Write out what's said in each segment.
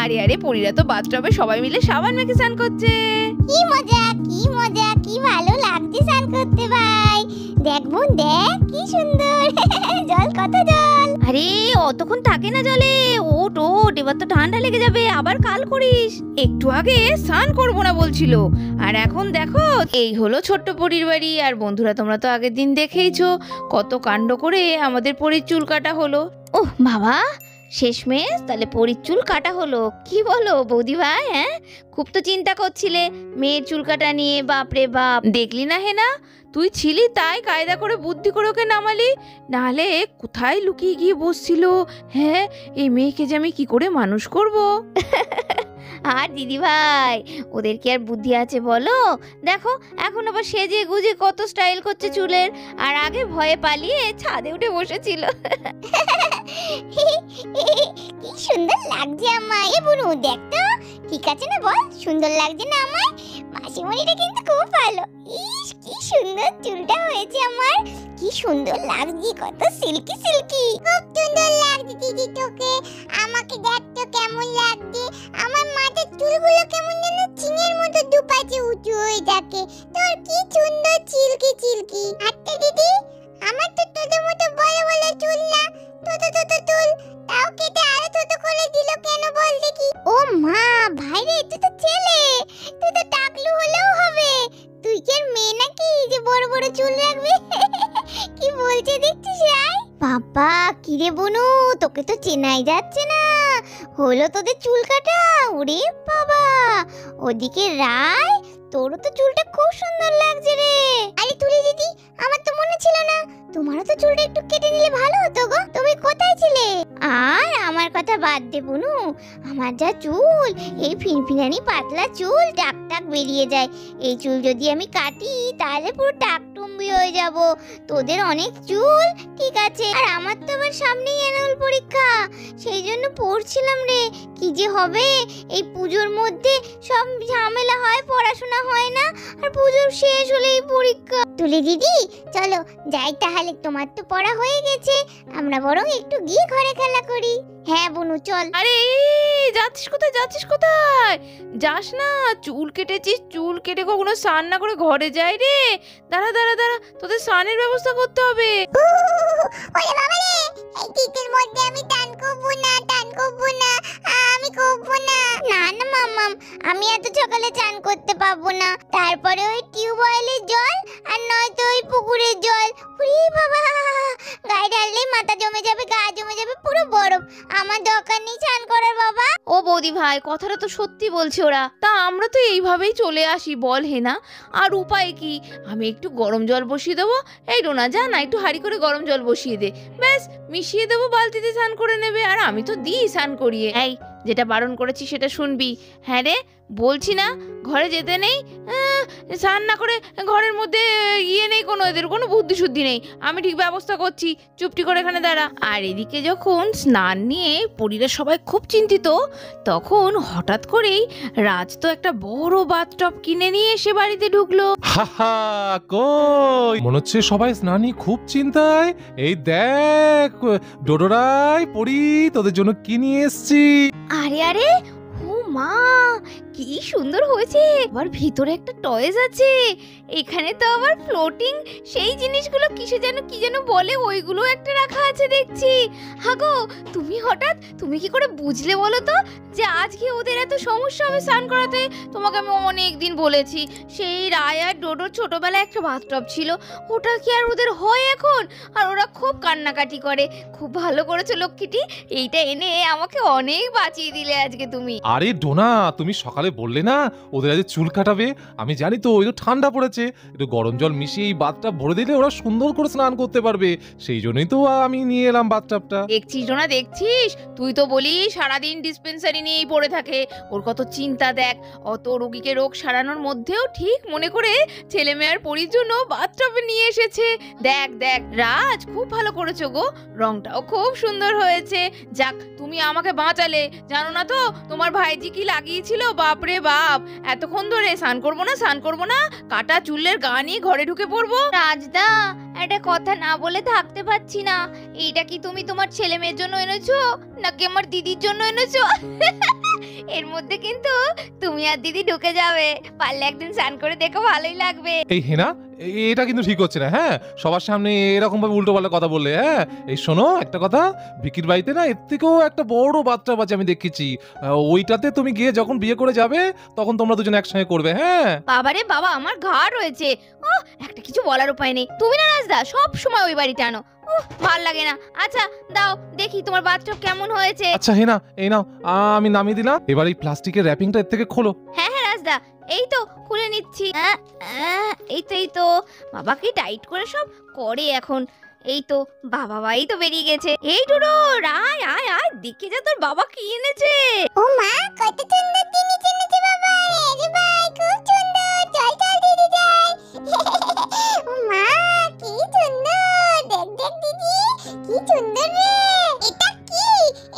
আরে আরে পরীরা তো বাথটবে সবাই মিলে সাবান মেখে স্নান করছে। কি মজা কি মজা, কি ভালো লাগছে স্নান করতে ভাই। দেখ বোন দেখ কি সুন্দর জল, কত জল। আরে অতক্ষণ থাকে না জলে, ওট ওট, এবার তো ঠান্ডা লেগে যাবে, আবার কাল করিস। একটু আগে স্নান করবো না বলছিল, আর এখন দেখো এই হলো ছোট্ট পরীর বাড়ি। আর বন্ধুরা তোমরা তো আগের দিন দেখেইছো কত কাণ্ড করে আমাদের পরীর চুল কাটা হলো। ওহ বাবা, শেষমেশ তাহলে পরীর চুল কাটা হলো, কি বলো বৌদি ভাই? হ্যাঁ, খুব তো চিন্তা করছিলে মেয়ের চুল কাটা নিয়ে, বাপরে বাপ। দেখলি না হেনা, তুই ছিলি তাই কায়দা করে বুদ্ধি করে ওকে নামালি, নাহলে কোথায় লুকিয়ে গিয়ে বসছিল। হ্যাঁ, এই মেয়েকে যে আমি কি করে মানুষ করব। আর দিদি ভাই, ওদের কি আর বুদ্ধি আছে বলো? দেখো এখন আবার সেজে গুজে কত স্টাইল করছে চুলের, আর আগে ভয়ে পালিয়ে ছাদে উঠে বসেছিল। কি সুন্দর লাগছে আমায়। এ বুনু দেখ তো ঠিক আছে না, বল সুন্দর লাগছে না আমায়? মাসিমণিটা কিন্তু খুব ভালো। ইস কি সুন্দর চুলটা হয়েছে আমার, কি সুন্দর লাগছে, কত সিল্কি সিল্কি। খুব সুন্দর লাগছে দিদি তোকে। আমাকে দেখ তো কেমন লাগছে। আমার মাথার চুলগুলো কেমন যেন চিংড়ির মতো দুপাশে উঁচু হয়ে থাকে। তোর কি সুন্দর চিল্কি চিল্কি। আচ্ছা দিদি, আমার তো তোদের মতো বড় বড় চুল না, ছোট ছোট চুল, তাও কেটে আরো ছোট করে দিল কেন বল দেখি? ও মা, ভাই রে তুই তো ছেলে, তুই তো টাকলু হলেও হবে। তুই কি আর মেয়ে নাকি যে বড় বড় চুল রাখবি? কি বলছে দেখছিস রাই? বাবা কি রে বনু, তোকে তো চেনাই যাচ্ছে না। হলো তোদের চুল কাটা? ওরে বাবা, ওদিকে রাই তোরও তো চুলটা খুব সুন্দর লাগছে রে। আরে তুলি দিদি, আমার তো মনে ছিল না, তোমারও তো চুলটা একটু কেটে নিলে ভালো হতো গো। তুমি কোথায় ছিলে? আর আমার কথা বাদ দে বুনু, আমার যা চুল, এই ফিনফিনানি পাতলা চুল টাক টাক বেরিয়ে যায়। এই চুল যদি আমি কাটি তাহলে পুরো টাকটুম্বি হয়ে যাব। তোদের অনেক চুল ঠিক আছে, আর আমার তো আবার সামনেই অ্যানুয়াল পরীক্ষা, সেই জন্য পড়ছিলাম রে। কি যে হবে এই পুজোর মধ্যে, সব ঝামেলা হয়, পড়াশোনা হয় না, আর পুজো শেষ হলেই পরীক্ষা। তুলি দিদি চলো যাই তাহলে, তোমার তো পড়া হয়ে গেছে, আমরা বরং একটু গিয়ে ঘরে খেলা করি। হ্যাঁ বুনু চল। আরে যাচ্ছিস কোথায়, যাচ্ছিস কোথায়? যাস না, চুল কেটেছিস, চুল কেটে কখনো স্নান না করে ঘরে যায় রে। দাঁড়া দাঁড়া দাঁড়া, তোদের স্নানের ব্যবস্থা করতে হবে। ওরে বাবা রে, এই শীতের মধ্যে আমি টান করবো না, টান করবো না, আমি করবো না। না না মাম্মাম, আমি এত সকালে চান করতে পারবো না। তারপরে ওই টিউবওয়েলের জল, আর নয়তো ওই পুকুরের জল। ওরে বাবা, গায়ে ঢাললেই মাথা জমে যাবে, গা জমে যাবে, পুরো বরফ। আমার দরকার নেই চান করার বাবা। ও বৌদি ভাই, কথাটা তো সত্যি বলছে ওরা। তা আমরা তো এইভাবেই চলে আসি বল হেনা, আর উপায় কি? আমি একটু গরম জল বসিয়ে দেবো। এই রোনা যা না, একটু হাঁড়ি করে গরম জল বসিয়ে দে, ব্যাস মিশিয়ে দেবো, বালতিতে স্নান করে নেবে। আর আমি তো দিই স্নান করিয়ে। এই যেটা বারণ করেছি সেটা শুনবি। হ্যাঁ রে, বলছি না ঘরে যেতে নেই, স্নান না করে ঘরের মধ্যে নেই, কোনো এদের কোনো বুদ্ধি শুদ্ধি নেই। আমি ঠিক ব্যবস্থা করছি, চুপটি করে এখানে দাঁড়া। আর এদিকে যখন স্নান নিয়ে পরীরা সবাই খুব চিন্তিত, তখন হঠাৎ করেই রাজ তো একটা বড় বাথটব কিনে নিয়ে এসে বাড়িতে ঢুকলো। হাহা, কই মনে হচ্ছে সবাই স্নানি খুব চিন্তায়। এই দেখ ডোডোরাই পড়ি, তোদের জন্য কি নিয়ে এসেছি। আরে আরে, ও মা, কি সুন্দর হয়েছে। আবার ভিতরে একটা টয়েস আছে, এখানে তো আবার ফ্লোটিং সেই জিনিসগুলো কিসে যেন কি যেন বলে, ওইগুলো একটা রাখা আছে দেখছি। হাগো, তুমি কি করে বুঝলে বলো তো যে আজকে ওদের এত সমস্যা হবে স্নান করাতে? তোমাকে আমি অনেক দিন বলেছি, সেই রায় আর ডোডোর ছোটবেলায় একটা বাথটব ছিল, ওটা কি আর ওদের হয় এখন? আর ওরা খুব কান্নাকাটি করে। খুব ভালো করেছো লক্ষ্মীটি, এইটা এনে আমাকে অনেক বাঁচিয়ে দিলে আজকে তুমি। আরে ডোনা, তুমি সকালে বললে না ওদের আজ চুল কাটাবে? আমি জানি তো, ওই তো ঠান্ডা পড়েছে, একটু গরম জল মিশিয়ে এই বাথটাব ভরে দিলে ওরা সুন্দর করে স্নান করতে পারবে। সেই জন্যই তো আমি নিয়ে এলাম বাথটাবটা। দেখছিস না, দেখছিস, তুই তো বলি সারাদিন ডিসপেন্সারি নিয়েই পড়ে থাকে, ওর কত চিন্তা দেখ। অত রোগীকে রোগ সারানোর মধ্যেও ঠিক মনে করে ছেলে মেয়ের পরির জন্য বাথটবে নিয়ে এসেছে। দেখ দেখ রাজ, খুব ভালো করেছো গো, রংটাও খুব সুন্দর হয়েছে। যাক, তুমি আমাকে বাঁচালে। জানো না তো তোমার ভাইজি কি লাগিয়েছিল, বাপরে বাপ, এতক্ষণ ধরে স্নান করবো না, স্নান করবো না, কাটা চুলের গা নিয়ে ঘরে ঢুকে পড়বো। রাজদা, একটা কথা না বলে থাকতে পারছি না, এইটা কি তুমি তোমার ছেলে মেয়ের জন্য এনেছো নাকি আমার দিদির জন্য এনেছো? এর মধ্যে কিন্তু তুমি আর দিদি ঢুকে যাবে, পারলে একদিন স্নান করে দেখো, ভালোই লাগবে। এই হেনা, এটা কিন্তু ঠিক হচ্ছে না। হ্যাঁ, সবার সামনে এরকম ভাবে উল্টো পাল্টা কথা বললে। হ্যাঁ, এই শোনো একটা কথা, ভিকির বাড়িতে না এর থেকেও একটা বড় বাথটাব আছে আমি দেখেছি। ওইটাতে তুমি গিয়ে যখন বিয়ে করে যাবে তখন তোমরা দুজন একসঙ্গে করবে। হ্যাঁ, বাবারে বাবা, আমার ঘা রয়েছে, ও একটা কিছু বলার উপায় নেই। তুমি না রাজদা সব সময় ওই বাড়িতে আনো, ভাল লাগে না। আচ্ছা দাও দেখি তোমার বাথটাব কেমন হয়েছে। আচ্ছা হেনা, এই নাও, আমি নামিয়ে দিলাম। এবার এই প্লাস্টিকের র্যাপিংটা এর থেকে খোলো। হ্যাঁ হ্যাঁ রাজদা, এই তো খুলে নিচ্ছি। এই তো বাবা কি টাইট করে সব করে এখন। এই তো বাবা, এই তো বেরিয়ে গেছে। এই ডুডু, আয় আয় আয়, দেখে যা তোর বাবা কি এনেছে। ও মা, কত সুন্দর জিনিস এনেছে বাবা। আরে ভাই, খুব সুন্দর। চল চল দিদি যাই। ও মা, কি সুন্দর। দেখ দেখ দিদি, কি সুন্দর রে। এটা কি?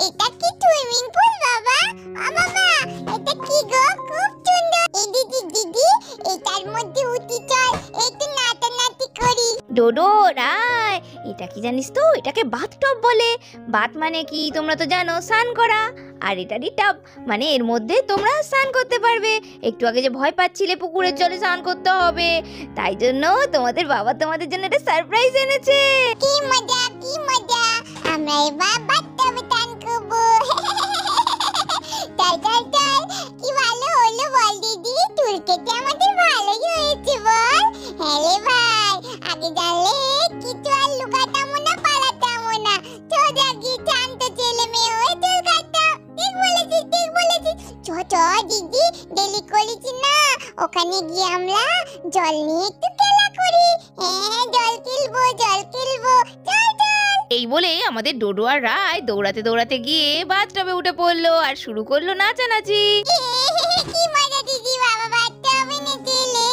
এটা কি সুইমিং পুল বাবা? বাবা, এটা কি গো? খুব সুন্দর। এই দিদি দিদি, এটার মধ্যে উঠি চল, একটু নাচানাচি করি। ডোডো রায়, এটা কি জানিস তো, এটাকে বাথটব বলে। বাথ মানে কি তোমরা তো জানো, স্নান করা। আর এটারই টাব মানে এর মধ্যে তোমরা স্নান করতে পারবে। একটু আগে যে ভয় পাচ্ছিলে পুকুরের জলে স্নান করতে হবে, তাই জন্য তোমাদের বাবা তোমাদের জন্য একটা সারপ্রাইজ এনেছে। কি মজা, কি মজা। আমরা এবার বাথটবে স্নান করবো। চল চল চল। কি ভালো হলো বল দিদি, চুল কেটে আমাদের ভালোই হয়েছে বল। হ্যাঁ রে ভাই, আগে জানলে কিছু আর লুকাতাম না, পালাতাম না। সোজা গিয়ে শান্ত ছেলে মেয়ে হয়ে চুল কাটতাম। ঠিক বলেছিস, ঠিক বলেছিস। চ চ দিদি, দেরি করেছি না। ওখানে গিয়ে আমরা জল নিয়ে একটু খেলা করি। হ্যাঁ, জল খেলবো, জল খেলবো। চল চল। এই বলে আমাদের ডোডো আর রায় দৌড়াতে দৌড়াতে গিয়ে বাথটবে উঠে পড়লো আর শুরু করলো নাচানাচি। কি মজা দিদি, বাবা বাথটবে নেচেলে।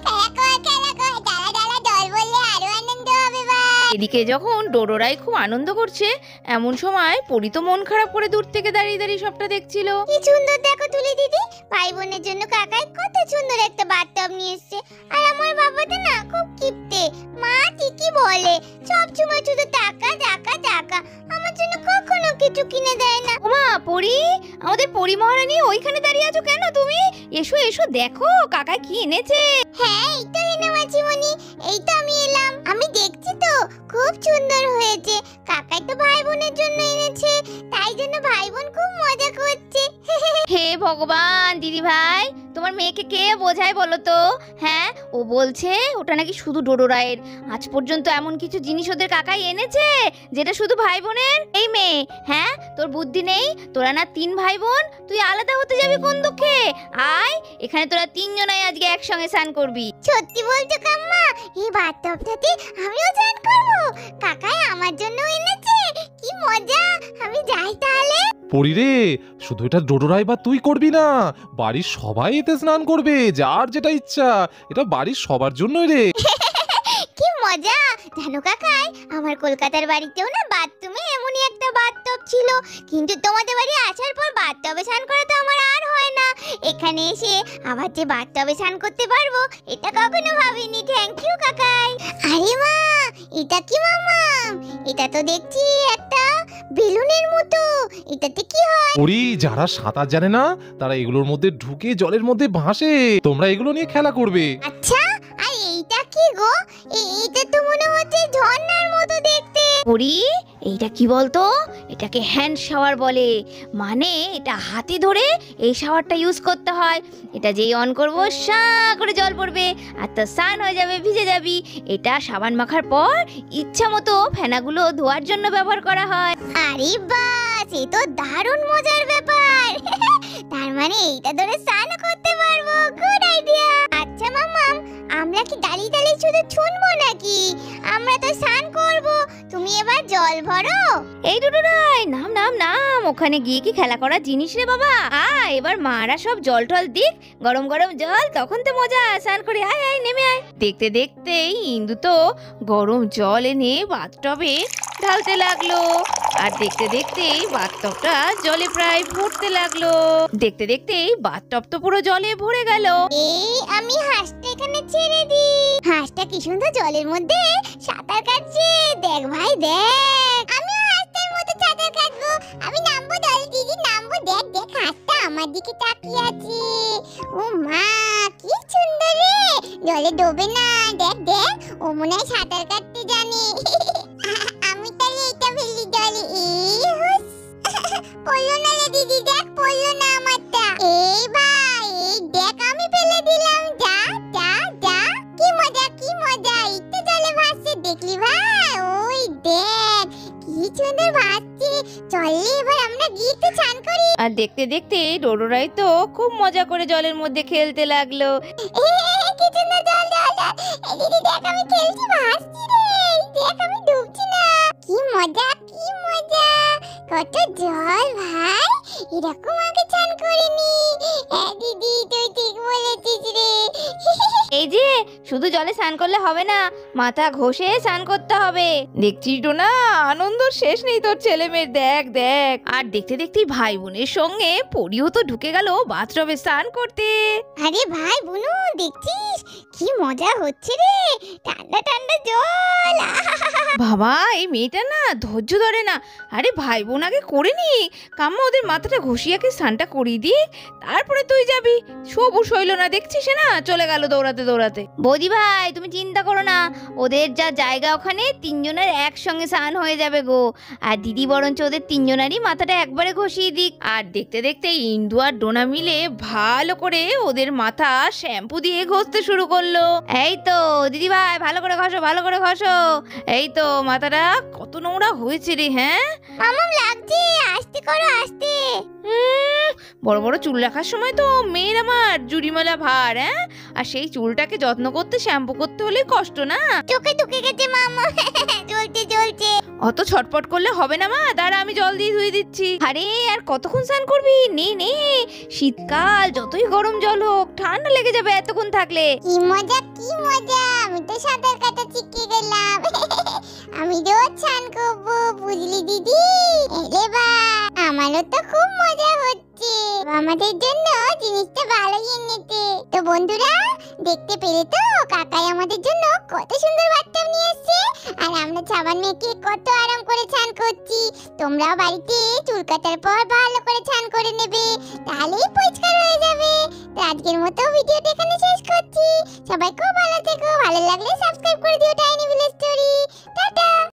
খেলা কর, খেলা কর। ডালা ডালা জল বললে আরো আনন্দ হবে ভাই। এদিকে যখন ডোডো রায় খুব আনন্দ করছে, এমন সময় পরি তো মন খারাপ করে দূর থেকে দাঁড়িয়ে দাঁড়িয়ে সবটা দেখছিল। কি সুন্দর দেখো তুলি দিদি, ভাই বোনের জন্য কাকাই কত সুন্দর একটা বাথটব নিয়ে এসেছে। আর আমার বাবাটা না খুব কিপটে। মা ঠিকই বলে, সব সময় শুধু টাকা টাকা টাকা, আমার জন্য কখনো কিছু কিনে দেয় না। ওমা পরি, আমাদের পরি মহারানী ওইখানে দাঁড়িয়ে আছো কেন তুমি? এসো এসো, দেখো কাকা কি এনেছে। হ্যাঁ, এই তো এনে মাছিমণি, এই তো আমি এলাম। আমি দেখছি তো, খুব সুন্দর হয়েছে। কাকাই তো ভাই বোনের জন্য এনেছে, তাই জন্য ভাই বোন খুব মজা করছে। হে ভগবান, দিদি ভাই তোমার মেয়েকে কে বোঝায় বলো তো? হ্যাঁ, ও বলছে ওটা নাকি শুধু ডোডো রায়ের। আজ পর্যন্ত এমন কিছু জিনিস ওদের কাকাই এনেছে যেটা শুধু ভাই বোনের। এই মেয়ে, হ্যাঁ তোর বুদ্ধি নেই? তোরা না 3 ভাই বোন, তুই আলাদা হতে যাবি কোন দুঃখে? আয়, এখানে তোরা 3 জনাই আজকে একসঙ্গে স্নান করবি। সত্যি বলছো কাম্মা? এই বাথটবটাতে আমিও স্নান করবো? কাকাই আমার জন্য এনেছে, কি মজা। আমি যাই তাহলে। পরি রে, শুধু এটা ডোডোরাই বা তুই করবি না, বাড়ির সবাই এতে স্নান করবে, যার যেটা ইচ্ছা। এটা বাড়ির সবার জন্যই রে। কি মজা। জানো কাকাই, আমার কলকাতার বাড়িতেও না বাথরুমে এমনই একটা বাথটব ছিল, কিন্তু তোমাদের বাড়ি আসার পর বাথটবে স্নান করা তো আমার আর হয় না। এখানে এসে আবার যে বাথটবে স্নান করতে পারবো, এটা কখনো ভাবিনি। থ্যাংক ইউ কাকাই। আরে মা, এটা কি মামা? এটা তো দেখছি একটা বেলুনের মতো। এটাতে কি হয়? পরি, যারা সাঁতার জানে না তারা এগুলোর মধ্যে ঢুকে জলের মধ্যে ভাসে। তোমরা এগুলো নিয়ে খেলা করবে। আচ্ছা, আর এইটা কি গো? এইটা তো মনে হচ্ছে ঝর্ণার মতো দেখতে। পরি, এইটা কি বলতো? এটাকে হ্যান্ড শাওয়ার বলে। মানে এটা হাতে ধরে এই শাওয়ারটা ইউজ করতে হয়। এটা যেই অন করবো সা করে জল পড়বে আর তো স্নান হয়ে যাবে, ভিজে যাবি। এটা সাবান মাখার পর ইচ্ছা মতো ফেনাগুলো ধোয়ার জন্য ব্যবহার করা হয়। আরে বাস, এ তো দারুণ মজার ব্যাপার। তার মানে এইটা ধরে স্নান করতে পারবো। Good idea. আচ্ছা মাম্মাম, আমরা কি দাঁড়িয়ে দাঁড়িয়ে শুধু শুনবো নাকি? আমরা তো স্নান করব। তুমি এবার জল ভরো। এই দুটো রায়, নাম নাম নাম, ওখানে গিয়ে কি খেলা করার জিনিস রে বাবা। এবার মারা সব জল টল দিক, গরম গরম জল, তখন তো মজা। স্নান করে আয় আয়, নেমে আয়। দেখতে দেখতেই ইন্দু তো গরম জল এনে বাথটবে ঢালতে লাগলো। আর দেখতে দেখতেই বাথটবটা জলে প্রায় ভরতে লাগলো। দেখতে দেখতেই বাথটব তো পুরো জলে ভরে গেল। এই আমি হাঁসটা এখানে ছেড়ে দিই। হাঁসটা কি সুন্দর জলের মধ্যে সাঁতার কাটছে। দেখ ভাই দেখ, আমিও হাঁসটার মতো সাঁতার কাটবো। আমি নামবো জলে দিদি, নামবো। দেখ দেখ, হাঁসটা আমার আমার দিকে তাকিয়ে আছে। ও মা, কি সুন্দর রে! জলে ডোবে না, দেখ দেখ, ও মনে হয় সাঁতার কাটতে জানে। আমি তাহলে এটা ফেলি জলে। এই হুস, পড়লো না রে দিদি, দেখ পড়লো না আমারটা। এই ভাই, এই দেখ আমি ফেলে দিলাম। যা যা যা, কি মজা কি মজা, একটু জলে ভাসছে দেখলি ভাই? ওই দেখ কি সুন্দর ভাসছে। চল এবার আমরা গিয়ে একটু স্নান করি। আর দেখতে দেখতে ডোডোরাই তো খুব মজা করে জলের মধ্যে খেলতে লাগলো। কি সুন্দর জল জল জল। এই দিদি দেখ আমি খেলছি, ভাসছি রে। দেখ আমি ডুবছি না। কি মজা কি মজা, কত জল ভাই, এরকম আগে স্নান করিনি। হ্যাঁ দিদি, তুই ঠিক বলেছিস রে। এই যে শুধু জলে স্নান করলে হবে না, মাথা ঘষে স্নান করতে হবে। দেখছিস না আনন্দ শেষ নেই তোর ছেলে মেয়ের, দেখ দেখ। আর দেখতে দেখতেই ভাই বোনের সঙ্গে পরিও তো ঢুকে গেল বাথটবে স্নান করতে। আরে ভাই বুনু, দেখছিস কি মজা হচ্ছে রে, ঠান্ডা ঠান্ডা জল। বাবা, এই মেয়েটা না ধৈর্য ধরে না। আরে ভাই বোন আগে করে নি, কাম্মা ওদের মাথাটা ঘষিয়াকে স্নানটা করিয়ে দিয়ে তারপরে তুই যাবি। সবুজ হইল না, দেখছিস না চলে গেল দৌড়াতে দৌড়াতে। বৌদি ভাই তুমি চিন্তা করো না, ওদের যা জায়গা ওখানে তিনজনের একসঙ্গে স্নান হয়ে যাবে গো। আর দিদি বরঞ্চ ওদের তিনজনারই মাথাটা একবারে ঘষিয়ে দিক। আর দেখতে দেখতে ইন্দু আর ডোনা মিলে ভালো করে ওদের মাথা শ্যাম্পু দিয়ে ঘষতে শুরু করলো। এই তো দিদি ভাই, ভালো করে ঘষো ভালো করে ঘষো। এই তো মাথাটা কত নোংরা হয়েছে রে। হ্যাঁ মামাম লাগছে, আস্তে করো আস্তে। বড় বড় চুল রাখার সময় তো মেয়ের আমার জুড়িমালা ভার। হ্যাঁ, আর সেই চুলটাকে যত্ন করতে শ্যাম্পু করতে হলে কষ্ট না। চোখে ঢুকে গেছে মামা। চলছে চলছে। অত ছটপট করলে হবে না মা, দাঁড়া আমি জল দিয়ে ধুয়ে দিচ্ছি। আরে আর কতক্ষণ স্নান করবি, নে নে, শীতকাল যতই গরম জল হোক ঠান্ডা লেগে যাবে এতক্ষণ থাকলে। কি মজা কি মজা, আমি তো সাঁতার কাটা শিখে গেলাম। আমি রোজ স্নান করবো, বুঝলি দিদি? এলে বা, আমারও তো খুব মজা হচ্ছে। আমাদের জন্য জিনিসটা ভালোই এনেছে। তো বন্ধুরা দেখতে পেলে তো, কাকাই আমাদের জন্য কত সুন্দর বাথটব নিয়ে এসেছে। আর আমরা সাবান মেখে কত আরাম করে স্নান করছি। তোমরাও বাড়িতে চুল কাটার পর ভালো করে স্নান